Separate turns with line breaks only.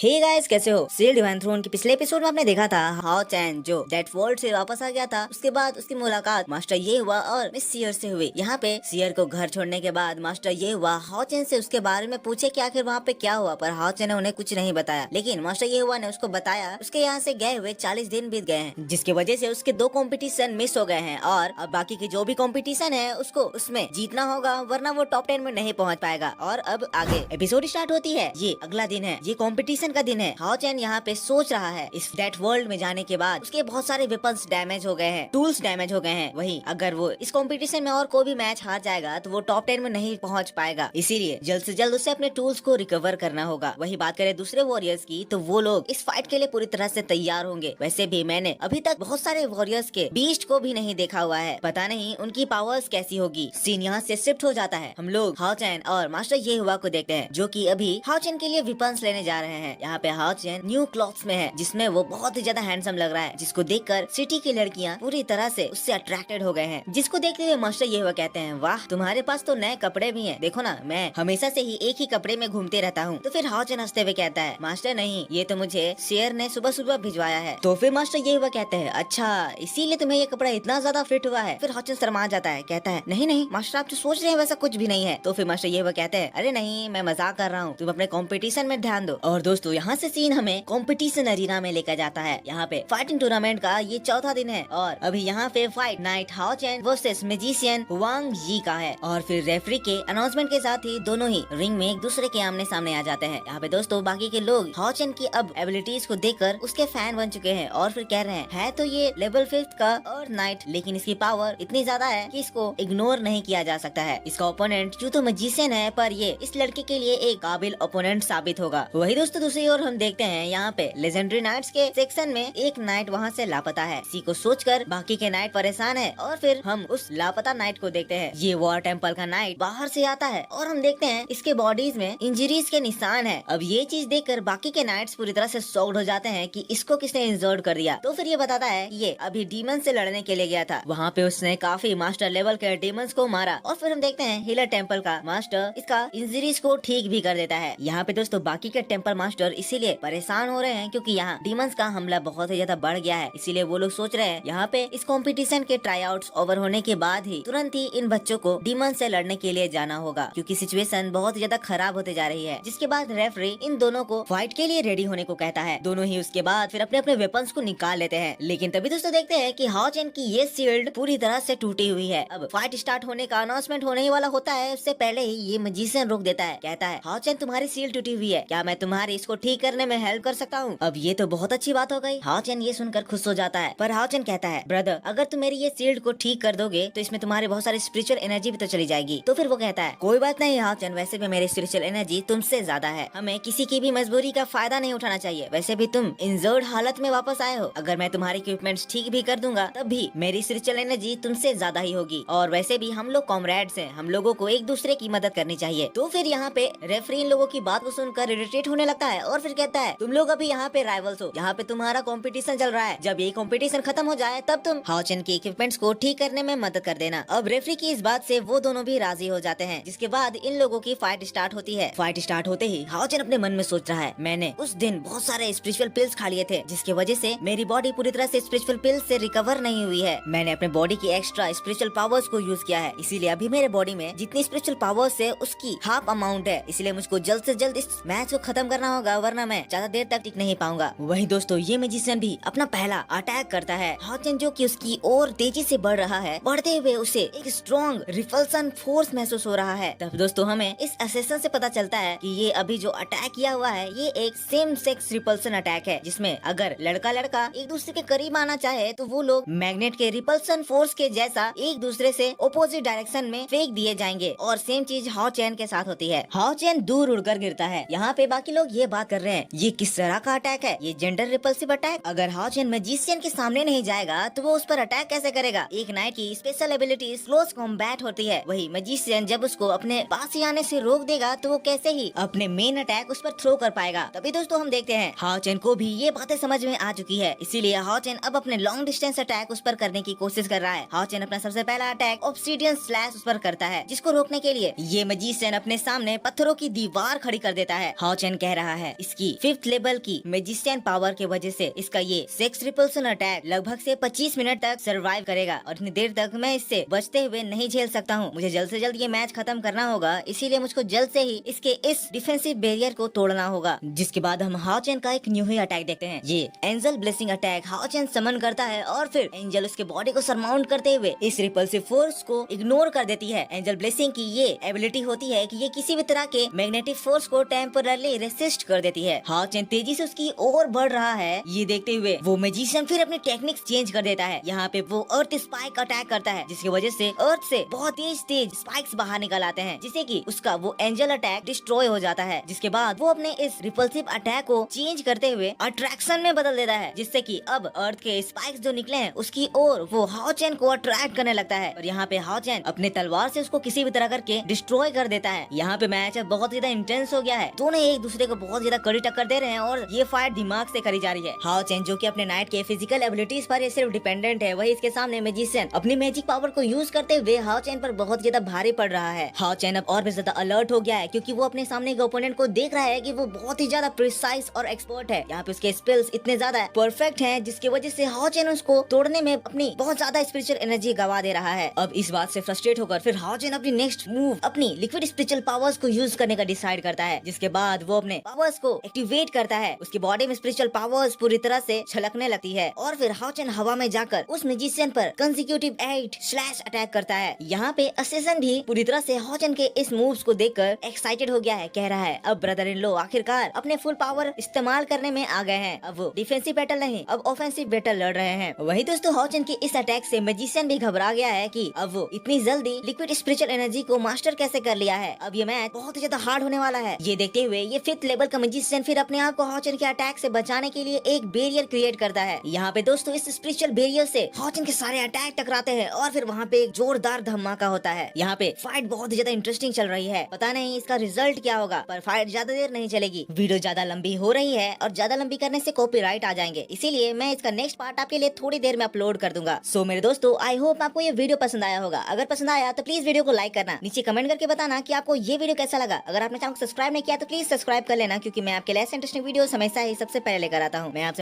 Hey guys, कैसे हो? Seal divine throne के पिछले एपिसोड में आपने देखा था हाओ चैन जो डेड वर्ल्ड से वापस आ गया था। उसके बाद उसकी मुलाकात मास्टर ये हुआ और मिस सियर से हुई। यहाँ पे सियर को घर छोड़ने के बाद मास्टर ये हुआ हाओ चैन से उसके बारे में पूछे कि आखिर वहाँ पे क्या हुआ, पर हाओ चैन ने उन्हें कुछ नहीं बताया। लेकिन मास्टर ये हुआ ने उसको बताया उसके यहाँ से गए हुए 40 दिन बीत गए हैं, जिसकी वजह से उसके 2 कंपटीशन मिस हो गए हैं और अब बाकी के जो भी कंपटीशन है उसको उसमें जीतना होगा, वरना वो टॉप 10 में नहीं पहुँच पाएगा। और अब आगे एपिसोड स्टार्ट होती है। ये अगला दिन है, ये कॉम्पिटिशन का दिन है। हाओ चैन यहाँ पे सोच रहा है इस डेड वर्ल्ड में जाने के बाद उसके बहुत सारे वेपन्स डैमेज हो गए हैं, टूल्स डैमेज हो गए हैं। वहीं अगर वो इस कंपटीशन में और कोई भी मैच हार जाएगा तो वो टॉप 10 में नहीं पहुंच पाएगा। इसीलिए जल्द से जल्द उसे अपने टूल्स को रिकवर करना होगा। वही बात करें दूसरे वॉरियर्स की तो वो लोग इस फाइट के लिए पूरी तरह से तैयार होंगे। वैसे भी मैंने अभी तक बहुत सारे वॉरियर्स के बीस्ट को भी नहीं देखा हुआ है, पता नहीं उनकी पावर्स कैसी होगी। सीन यहाँ से शिफ्ट हो जाता है। हम लोग हाओ चैन और मास्टर ये हुआ को देखते हैं जो कि अभी हाओ चैन के लिए वेपन्स लेने जा रहे हैं। यहाँ पे हाओ चैन न्यू क्लॉथ्स में है, जिसमें वो बहुत ही ज्यादा हैंडसम लग रहा है, जिसको देखकर सिटी की लड़कियां पूरी तरह से उससे अट्रैक्टेड हो गए हैं। जिसको देखते हुए मास्टर ये हुआ कहते हैं, वाह तुम्हारे पास तो नए कपड़े भी हैं, देखो ना मैं हमेशा से ही एक ही कपड़े में घूमते रहता हूँ। तो फिर हाओ चैन हंसते हुए कहता है, मास्टर नहीं, ये तो मुझे शेर ने सुबह सुबह भिजवाया है। तो फिर मास्टर ये हुआ कहते हैं, अच्छा इसीलिए तुम्हें ये कपड़ा इतना ज्यादा फिट हुआ है। फिर हाओ चैन शर्मा जाता है, कहता है नहीं नहीं मास्टर, आप जो सोच रहे हैं वैसा कुछ भी नहीं है। तो फिर मास्टर ये हुआ कहते हैं, अरे नहीं मैं मजाक कर रहा हूँ, तुम अपने कॉम्पिटिशन में ध्यान दो। और दोस्तों यहाँ से सीन हमें कॉम्पिटिशन अरीना में लेकर जाता है। यहाँ पे फाइटिंग टूर्नामेंट का ये चौथा दिन है और अभी यहाँ पे फाइट नाइट हाओ चैन वर्सेस मैजिशियन वांग यी का है। और फिर रेफरी के अनाउंसमेंट के साथ ही दोनों ही रिंग में एक दूसरे के आमने सामने आ जाते हैं। यहाँ पे दोस्तों बाकी के लोग हाओ चैन की अब एबिलिटीज को देखकर उसके फैन बन चुके हैं और फिर कह रहे हैं, है तो ये लेवल 5 का और नाइट, लेकिन इसकी पावर इतनी ज्यादा है कि इसको इग्नोर नहीं किया जा सकता है। इसका ओपोनेंट जो तो मैजिशियन है, पर ये इस लड़के के लिए एक काबिल ओपोनेंट साबित होगा। वही दोस्तों दूसरी ओर हम देखते हैं यहाँ पे लेजेंडरी नाइट्स के सेक्शन में एक नाइट वहाँ से लापता है। इसी को सोचकर बाकी के नाइट परेशान है और फिर हम उस लापता नाइट को देखते हैं। ये वॉर टेम्पल का नाइट बाहर से आता है और हम देखते हैं इसके बॉडीज में इंजरीज के निशान है। अब ये चीज देखकर बाकी के नाइट्स पूरी तरह से शॉक्ड हो जाते हैं कि इसको किसने इंजर्ड कर दिया। तो फिर ये बताता है ये अभी डीमन से लड़ने के लिए गया था, वहाँ पे उसने काफी मास्टर लेवल के डीमंस को मारा। और फिर हम देखते हैं हीलर टेम्पल का मास्टर इसका इंजरीज को ठीक भी कर देता है। यहाँ पे दोस्तों बाकी के टेम्पल मास्टर इसीलिए परेशान हो रहे हैं क्योंकि यहाँ डीमंस का हमला बहुत ही ज्यादा बढ़ गया है। इसीलिए वो लोग सोच रहे हैं यहाँ पे इस कंपटीशन के ट्राई आउट्स ओवर होने के बाद ही तुरंत ही इन बच्चों को डीमन से लड़ने के लिए जाना होगा, क्योंकि सिचुएशन बहुत ही ज्यादा खराब होते जा रही है। जिसके बाद रेफरी इन दोनों को फाइट के लिए रेडी होने को कहता है। दोनों ही उसके बाद फिर अपने अपने वेपन्स को निकाल लेते हैं। लेकिन तभी दोस्तों देखते हैं कि हाओ चैन की ये शील्ड पूरी तरह से टूटी हुई है। अब फाइट स्टार्ट होने का अनाउंसमेंट होने ही वाला होता है, उससे पहले ही ये मैजिशियन रोक देता है, कहता है हाओ चैन तुम्हारी शील्ड टूटी हुई है, क्या मैं तुम्हारी इसको ठीक करने में हेल्प कर सकता हूँ? अब ये तो बहुत अच्छी बात हो गई। हाओ चैन ये सुनकर खुश हो जाता है, पर हाओ चैन कहता है, ब्रदर अगर तुम मेरी ये शील्ड को ठीक कर दोगे तो इसमें तुम्हारे बहुत सारी स्पिरिचुअल एनर्जी भी तो चली जाएगी। तो फिर वो कहता है, कोई बात नहीं हाओ चैन, वैसे भी मेरी स्पिरिचुअल एनर्जी तुमसे ज्यादा है, हमें किसी की भी मजबूरी का फायदा नहीं उठाना चाहिए। वैसे भी तुम इंजर्ड हालत में वापस आए हो, अगर मैं तुम्हारे इक्विपमेंट्स ठीक भी कर दूंगा तब भी मेरी स्पिरिचुअल एनर्जी तुमसे ज्यादा ही होगी। और वैसे भी हम लोग कॉमरेड्स हैं, हम लोगों को एक दूसरे की मदद करनी चाहिए। तो फिर यहाँ पे रेफरी इन लोगों की बात को सुनकर इरिटेट होने लगता है और फिर कहता है, तुम लोग अभी यहाँ पे राइवल्स हो, यहाँ पे तुम्हारा कंपटीशन चल रहा है, जब ये कंपटीशन खत्म हो जाए तब तुम हाओ चैन के इक्विपमेंट्स को ठीक करने में मदद कर देना। अब रेफरी की इस बात से वो दोनों भी राजी हो जाते हैं। जिसके बाद इन लोगों की फाइट स्टार्ट होती है। फाइट स्टार्ट होते ही हाओ चैन अपने मन में सोच रहा है, मैंने उस दिन बहुत सारे स्पिरिचुअल पिल्स खा लिए थे, जिसकी वजह से मेरी बॉडी पूरी तरह से स्पिरिचुअल पिल्स से रिकवर नहीं हुई है। मैंने अपने बॉडी की एक्स्ट्रा स्पिरिचुअल पावर्स को यूज किया है, इसीलिए अभी मेरे बॉडी में जितनी स्पिरिचुअल पावर्स है उसकी हाफ अमाउंट है। इसलिए मुझको जल्द से जल्द इस मैच को खत्म करना होगा, वरना मैं ज्यादा देर तक टिक नहीं पाऊंगा। वही दोस्तों ये मैजिशियन भी अपना पहला अटैक करता है। हाओ चैन जो कि उसकी और तेजी से बढ़ रहा है, बढ़ते हुए उसे एक स्ट्रॉन्ग रिपल्सन फोर्स महसूस हो रहा है। तब दोस्तों हमें इस असेसन से पता चलता है कि ये अभी जो अटैक किया हुआ है ये एक सेम सेक्स रिपल्सन अटैक है, जिसमें अगर लड़का लड़का एक दूसरे के करीब आना चाहे तो वो लोग मैग्नेट के रिपल्सन फोर्स के जैसा एक दूसरे से ऑपोजिट डायरेक्शन में फेंक दिए जाएंगे। और सेम चीज हाओ चैन के साथ होती है। हाओ चैन दूर उड़कर गिरता है। यहाँ पे बाकी लोग ये बात कर रहे हैं, ये किस तरह का अटैक है, ये जेंडर रिपल्सिव अटैक। अगर हाओ चैन मैजिशियन के सामने नहीं जाएगा तो वो उस पर अटैक कैसे करेगा? एक नाइट की स्पेशल एबिलिटी क्लोज कॉम्बैट होती है, वही मैजिशियन जब उसको अपने पास ही आने से रोक देगा तो वो कैसे ही अपने मेन अटैक उस पर थ्रो कर पाएगा। तभी दोस्तों हम देखते हैं हाओ चैन को भी ये बातें समझ में आ चुकी है, इसीलिए हाओ चैन अब अपने लॉन्ग डिस्टेंस अटैक उस पर करने की कोशिश कर रहा है। हाओ चैन अपना सबसे पहला अटैक ऑब्सीडियन स्लैश उस पर करता है, जिसको रोकने के लिए ये मैजिशियन अपने सामने पत्थरों की दीवार खड़ी कर देता है। हाओ चैन कह रहा है, है इसकी 5th लेवल की मैजिशियन पावर के वजह से इसका ये सेक्स रिपल्सन अटैक लगभग से 25 मिनट तक सर्वाइव करेगा और इतनी देर तक मैं इससे बचते हुए नहीं झेल सकता हूँ। मुझे जल्द से जल्द ये मैच खत्म करना होगा, इसीलिए मुझको जल्द से ही इसके इस डिफेंसिव बैरियर को तोड़ना होगा। जिसके बाद हम हाओ चेन का एक न्यू ही अटैक देखते हैं। ये एंजल ब्लेसिंग अटैक हाओ चेन समन करता है और फिर एंजल उसके बॉडी को सरमाउंट करते हुए इस रिपल्सिव फोर्स को इग्नोर कर देती है। एंजल ब्लेसिंग की ये एबिलिटी होती है कि ये किसी भी तरह के मैग्नेटिक फोर्स को टेम्पररी रेसिस्ट कर देती है। हाओ चेन तेजी से उसकी ओर बढ़ रहा है, ये देखते हुए वो मैजिशियन फिर अपनी टेक्निक्स चेंज कर देता है। यहाँ पे वो अर्थ स्पाइक अटैक करता है, जिसकी वजह से अर्थ से बहुत तेज स्पाइक्स बाहर निकल आते हैं, जिससे कि उसका वो एंजल अटैक डिस्ट्रॉय हो जाता है। जिसके बाद वो अपने इस रिपल्सिव अटैक को चेंज करते हुए अट्रैक्शन में बदल देता है, जिससे कि अब अर्थ के स्पाइक्स जो निकले हैं उसकी ओर वो हाओ चेन को अट्रैक्ट करने लगता है। और यहाँ पे हाओ चेन अपने तलवार से उसको किसी भी तरह करके डिस्ट्रॉय कर देता है। यहाँ पे मैच बहुत ज्यादा इंटेंस हो गया है, दोनों एक दूसरे को बहुत ज्यादा कड़ी टक्कर दे रहे हैं और ये फाइट दिमाग से करी जा रही है। हाओ चेन जो कि अपने नाइट के फिजिकल एबिलिटीज पर ये सिर्फ डिपेंडेंट है, वही इसके सामने मैजिशियन अपनी मैजिक पावर को यूज करते हुए हाओ चेन पर बहुत ज्यादा भारी पड़ रहा है। हाओ चेन अब और भी ज्यादा अलर्ट हो गया है, क्योंकि वो अपने सामने के ओपोनेंट को देख रहा है कि वो बहुत ही ज्यादा प्रिसाइज और एक्सपर्ट है। यहाँ पे उसके स्किल्स इतने ज्यादा परफेक्ट हैं, जिसकी वजह से हाओ चेन उसको तोड़ने में अपनी बहुत ज्यादा स्पिरिचुअल एनर्जी गवा दे रहा है। अब इस बात से फ्रस्ट्रेट होकर फिर हाओ चेन अपनी नेक्स्ट मूव अपनी लिक्विड स्पिरिचुअल पावर्स को यूज करने का डिसाइड करता है, जिसके बाद वो अपने पावर्स को एक्टिवेट करता है। उसकी बॉडी में स्पिरिचुअल पावर्स पूरी तरह से छलकने लगती है और फिर हाओ चेन हवा में जाकर उस मैजिशियन पर कंसेक्यूटिव 8 स्लैश अटैक करता है। यहाँ पे असेसन भी पूरी तरह से हाओ चेन के इस मूव्स को देखकर एक्साइटेड हो गया है, कह रहा है अब ब्रदर इन लो आखिरकार अपने फुल पावर इस्तेमाल करने में आ गए हैं। अब वो डिफेंसिव बैटल नहीं, अब ऑफेंसिव बैटल लड़ रहे हैं। वही दोस्तों हाओ चेन के इस अटैक से मैजिशियन भी घबरा गया है कि अब वो इतनी जल्दी लिक्विड स्पिरिचुअल एनर्जी को मास्टर कैसे कर लिया है। अब ये मैच बहुत ज्यादा हार्ड होने वाला है। ये देखते हुए ये 5th लेवल का मैजिशियन फिर अपने आप को हाओ चेन के अटैक से बचाने के लिए एक बैरियर क्रिएट करता है। यहाँ पे दोस्तों इस स्पिरिचुअल बैरियर से हाओ चेन के सारे अटैक टकराते हैं और फिर वहाँ पे एक जोरदार धमाका होता है। यहाँ पे फाइट बहुत ज्यादा इंटरेस्टिंग चल रही है, पता नहीं इसका रिजल्ट क्या होगा, पर फाइट ज्यादा देर नहीं चलेगी। वीडियो ज्यादा लंबी हो रही है और ज्यादा लंबी करने से कॉपीराइट आ जाएंगे, इसीलिए मैं इसका नेक्स्ट पार्ट आपके लिए थोड़ी देर में अपलोड कर दूंगा। सो मेरे दोस्तों आई होप आपको ये वीडियो पसंद आया होगा। अगर पसंद आया तो प्लीज वीडियो को लाइक करना, नीचे कमेंट करके बताना कि आपको ये वीडियो कैसा लगा। अगर आपने चैनल को सब्सक्राइब नहीं किया तो प्लीज सब्सक्राइब कर लेना, क्योंकि मैं आपके लिए ऐसे इंटरेस्टिंग वीडियो हमेशा ही सबसे पहले लेकर आता हूँ। मैं आपसे